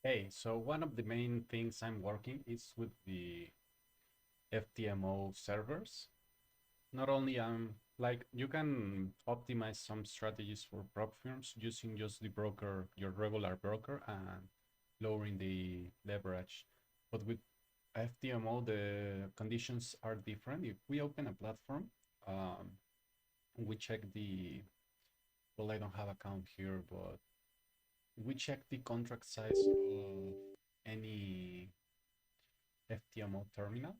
Hey, so one of the main things I'm working is with the FTMO servers. Not only like you can optimize some strategies for prop firms using just the broker, your regular broker, and lowering the leverage. But with FTMO, the conditions are different. If we open a platform, um, we check well, I don't have account here, but we check the contract size of any FTMO terminal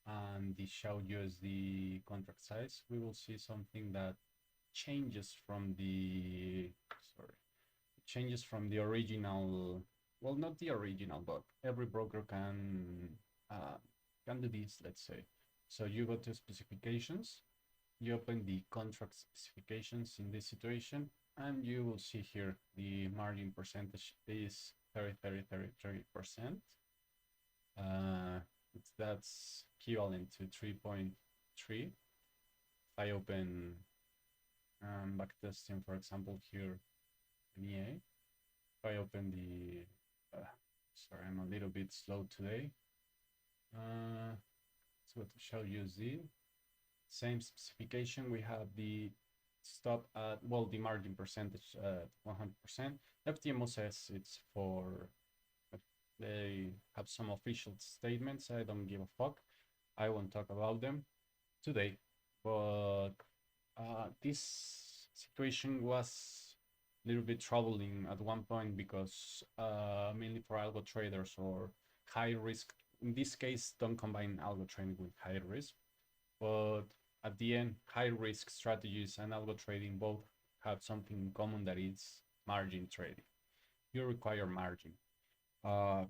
and the show USD contract size, we will see something that changes from the sorry changes from the original. Well, not the original, but every broker uh, can do this. Let's say, so you go to specifications, you open the contract specifications in this situation, and you will see here the margin percentage is 30 30 30 30%. uh, that's equivalent to 3.3. If I open backtesting, for example, here in EA, if I open sorry, I'm a little bit slow today. So to show you the same specification, we have the stop at, well, the margin percentage at 100%. FTMO says it's for, they have some official statements. I don't give a fuck. I won't talk about them today, but this situation was a little bit troubling at one point because mainly for algo traders or high risk. In this case, don't combine algo trading with high risk, but at the end, high risk strategies and algo trading both have something in common, that is margin trading. You require margin. Uh,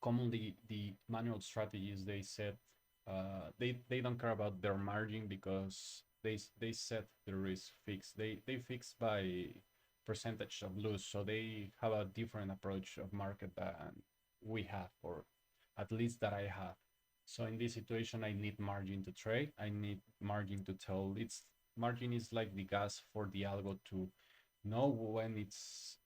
Commonly, the manual strategies, they set they don't care about their margin because they set the risk fixed. They fix by percentage of lose, so they have a different approach of market than we have, or at least that I have. So in this situation, I need margin to trade. I need margin to tell. It's margin is like the gas for the algo to know when it's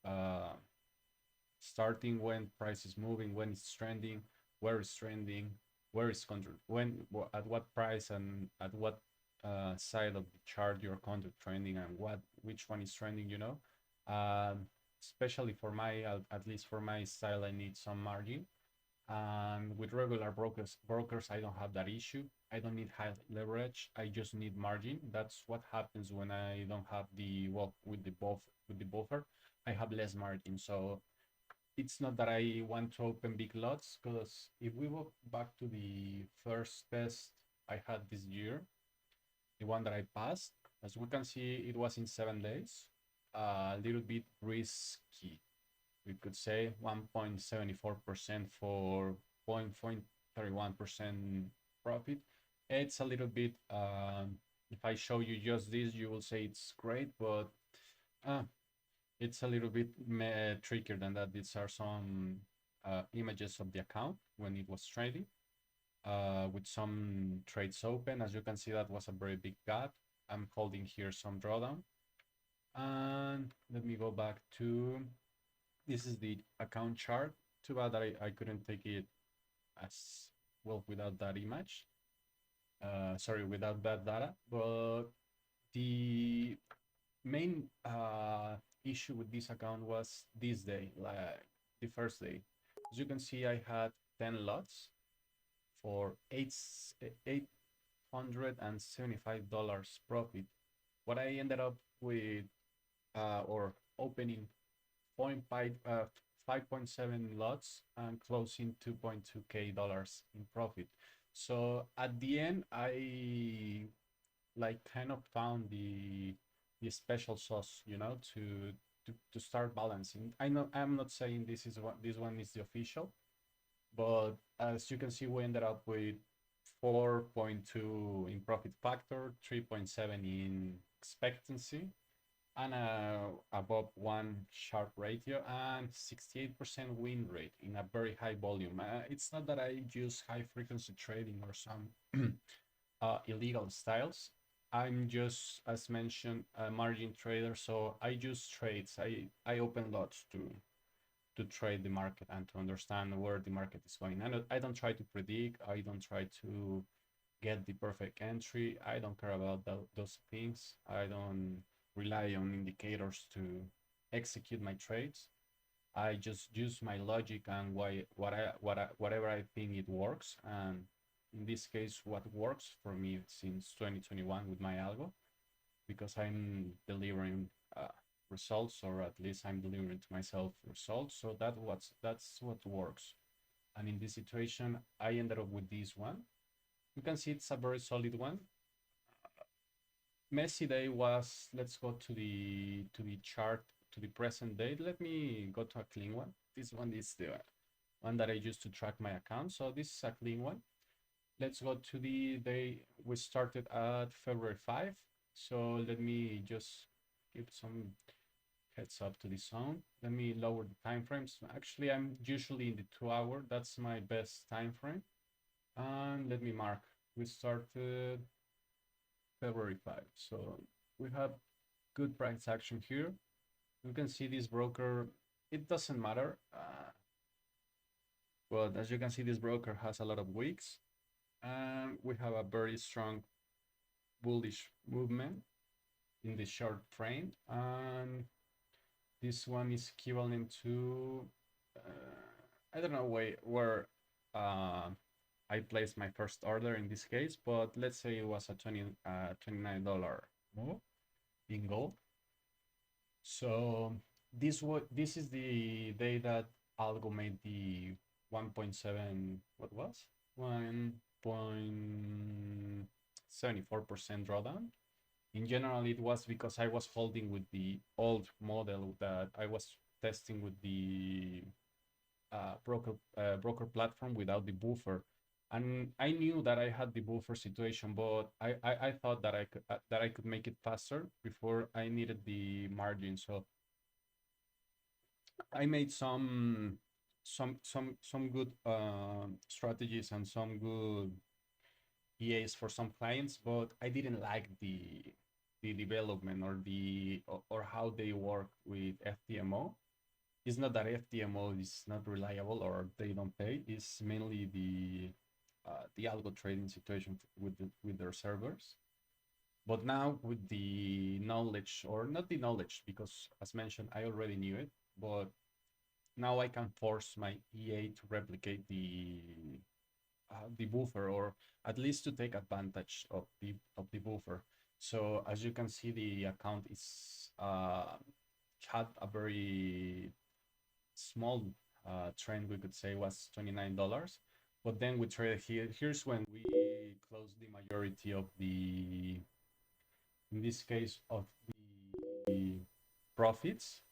starting, when price is moving, when it's trending, where it's trending, where it's contra, when, at what price, and at what side of the chart your contract trending, and which one is trending. Especially for at least for my style, I need some margin. And with regular brokers, I don't have that issue. I don't need high leverage. I just need margin. That's what happens when I don't have with the buffer. I have less margin. So it's not that I want to open big lots, because if we go back to the first test I had this year, the one that I passed, as we can see, it was in 7 days. A little bit risky. We could say 1.74% for 0.31% profit. It's a little bit, if I show you just this, you will say it's great, but uh, it's a little bit trickier than that. These are some images of the account when it was trading, with some trades open. As you can see, that was a very big gap. I'm holding here some drawdown. And let me go back to, this is the account chart. Too bad that I couldn't take it as well without that image. Sorry, without that data. But the main issue with this account was this day, like the first day. As you can see, I had 10 lots for $875 profit. What I ended up with, or opening 5.7 lots and closing 2.2K dollars in profit. So at the end, I like kind of found the special sauce, to start balancing. I know I'm not saying this one is the official, but as you can see, we ended up with 4.2 in profit factor, 3.7 in expectancy, and above one sharp ratio, and 68% win rate in a very high volume. It's not that I use high frequency trading or some illegal styles. I'm just, as mentioned, a margin trader, so I use trades. I open lots trade the market and to understand where the market is going. I don't try to predict. I don't try to get the perfect entry. I don't care about those things. I don't rely on indicators to execute my trades. I just use my logic and whatever I think it works. And in this case, what works for me since 2021 with my algo, because I'm delivering results, or at least I'm delivering to myself results. So that's what works. And in this situation, I ended up with this one. You can see it's a very solid one. Messy day was, let's go to the chart, to the present date. Let me go to a clean one. This one is the one that I use to track my account. So this is a clean one. Let's go to the day we started at February 5. So let me just give some heads up to the zone. Let me lower the time frames. Actually, I'm usually in the 2 hour. That's my best time frame. And let me mark. We started February 5. So we have good price action here. You can see this broker, it doesn't matter. But as you can see, this broker has a lot of wicks. And we have a very strong bullish movement in the short frame. And this one is equivalent to, I don't know where I placed my first order in this case, but let's say it was a $29 move in gold. So this is the day that algo made the 1.7, what was 1.74% drawdown. In general, it was because I was holding with the old model that I was testing with the broker platform without the buffer, and I knew that I had the buffer situation, but I thought that I could make it faster before I needed the margin. So I made some good strategies and some good EAs for some clients, but I didn't like the development or how they work with FTMO. It's not that FTMO is not reliable or they don't pay. It's mainly the algo trading situation with their servers. But now with the knowledge, or not the knowledge, because as mentioned, I already knew it, but now I can force my EA to replicate the buffer, or at least to take advantage of the buffer. So as you can see, the account is had a very small trend, we could say, was $29. But then we traded here. Here's when we closed the majority of in this case, of the profits.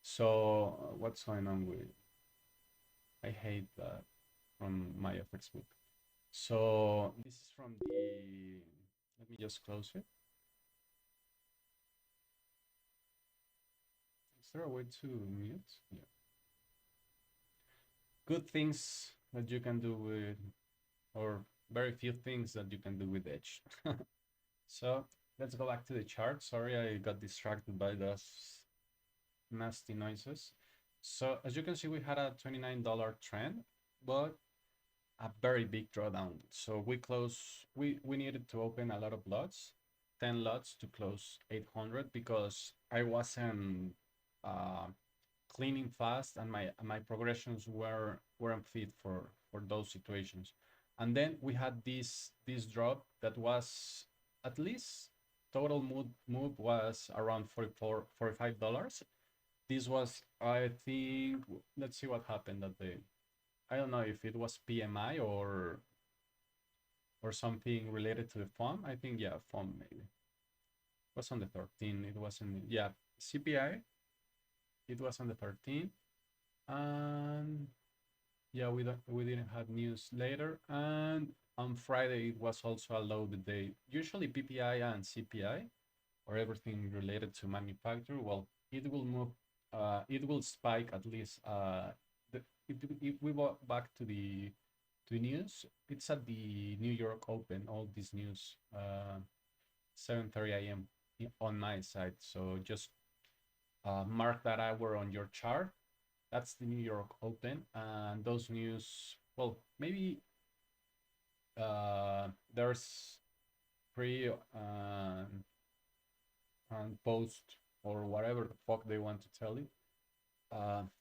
So what's going on with, I hate that from my FX book. So this is from let me just close it. Is there a way to mute? Yeah. Good things that you can do with, or very few things that you can do with Edge. So let's go back to the chart. Sorry, I got distracted by those nasty noises. So as you can see, we had a $29 trend, but a very big drawdown. So we needed to open a lot of lots, 10 lots to close 800, because I wasn't cleaning fast, and my progressions weren't fit for those situations. And then we had this drop that was, at least total move was around $45. This was, I think, let's see what happened that day. I don't know if it was PMI or something related to the FOM. I think, yeah, FOM maybe. It was on the 13th. It wasn't, yeah, CPI. It was on the 13th. And yeah, we didn't have news later. And on Friday, it was also a loaded day. Usually PPI and CPI, or everything related to manufacture, well, it will move, it will spike at least. If we go back to the news, it's at the New York Open, all this news, 7:30 a.m. on my side. So just mark that hour on your chart. That's the New York Open, and those news, well, maybe there's pre and post or whatever the fuck they want to tell you.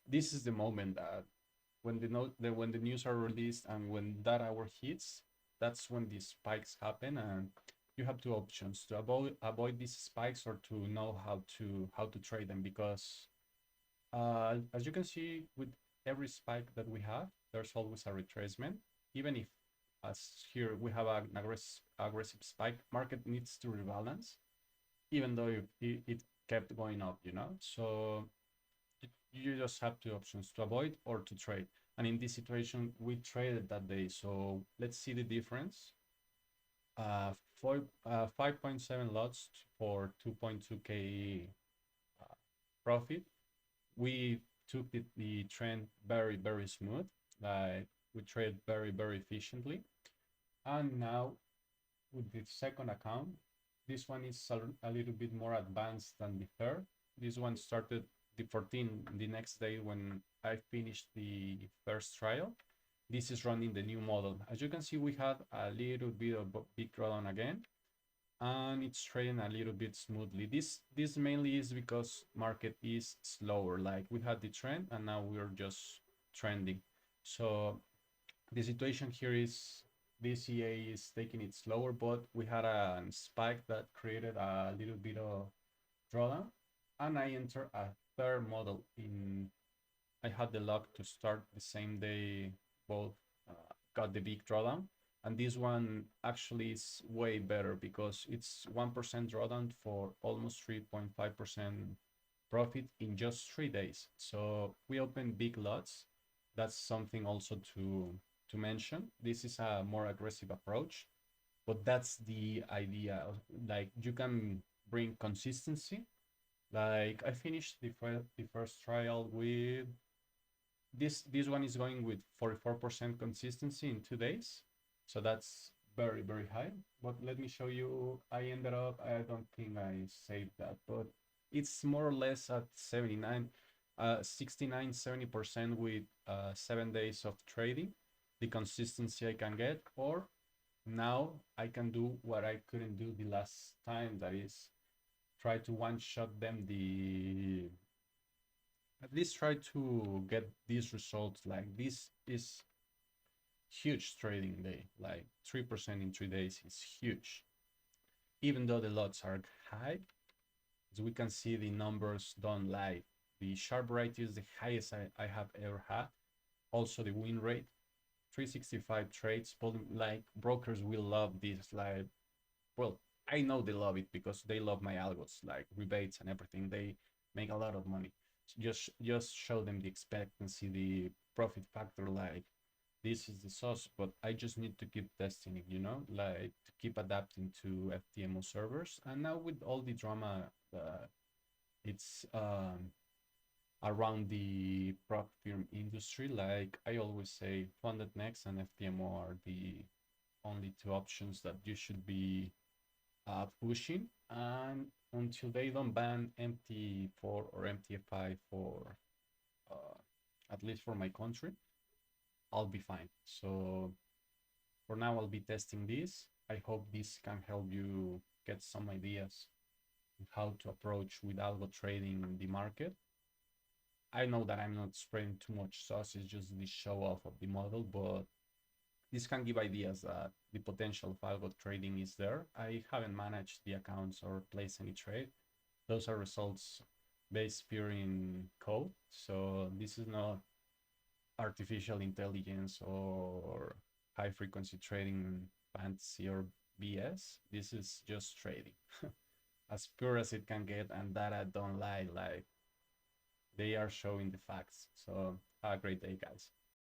This is the moment that when when the news are released and when that hour hits, that's when these spikes happen, and you have two options to avoid these spikes or to know how to trade them, because as you can see with every spike that we have, there's always a retracement. Even if, as here, we have an aggressive spike, market needs to rebalance, even though it kept going up, you know? So you just have two options, to avoid or to trade. And in this situation, we traded that day. So let's see the difference. 5.7 lots for 2.2K profit. We took the trend very, very smooth. Like we trade very, very efficiently. And now with the second account, this one is a little bit more advanced than the third. This one started the 14 the next day when I finished the first trial. This is running the new model. As you can see, we had a little bit of big drawdown again, and it's trading a little bit smoothly. This mainly is because market is slower. Like we had the trend and now we're just trending. So the situation here is DCA is taking it slower, but we had a spike that created a little bit of drawdown, and I entered a third model in. I had the luck to start the same day. Both got the big drawdown, and this one actually is way better because it's 1% drawdown for almost 3.5% profit in just 3 days. So we opened big lots. That's something also to mention. This is a more aggressive approach, but that's the idea. Like you can bring consistency. Like I finished the first trial with this one is going with 44% consistency in 2 days. So that's very, very high. But let me show you, I ended up, I don't think I saved that, but it's more or less at 79, 69, 70% with 7 days of trading, the consistency I can get, or now I can do what I couldn't do the last time, that is try to one shot them the at least try to get these results. Like this is huge trading day, like 3% in 3 days is huge. Even though the lots are high, as we can see, the numbers don't lie. The sharp rate is the highest I have ever had. Also the win rate, 365 trades, but like brokers will love this. Like, well, I know they love it because they love my algos, like rebates and everything. They make a lot of money. Just show them the expectancy, the profit factor. Like this is the sauce, but I just need to keep testing it, you know, like to keep adapting to FTMO servers. And now with all the drama, it's around the prop firm industry. Like I always say, Funded Next and FTMO are the only two options that you should be pushing, and until they don't ban MT4 or MTFI for at least for my country, I'll be fine. So for now, I'll be testing this. I hope this can help you get some ideas on how to approach with algo trading in the market. I know that I'm not spreading too much sauce, it's just the show off of the model, but this can give ideas that the potential of algo trading is there. I haven't managed the accounts or placed any trade. Those are results based pure in code. So this is not artificial intelligence or high frequency trading fantasy or BS. This is just trading as pure as it can get, and data don't lie. Like they are showing the facts. So have a great day, guys.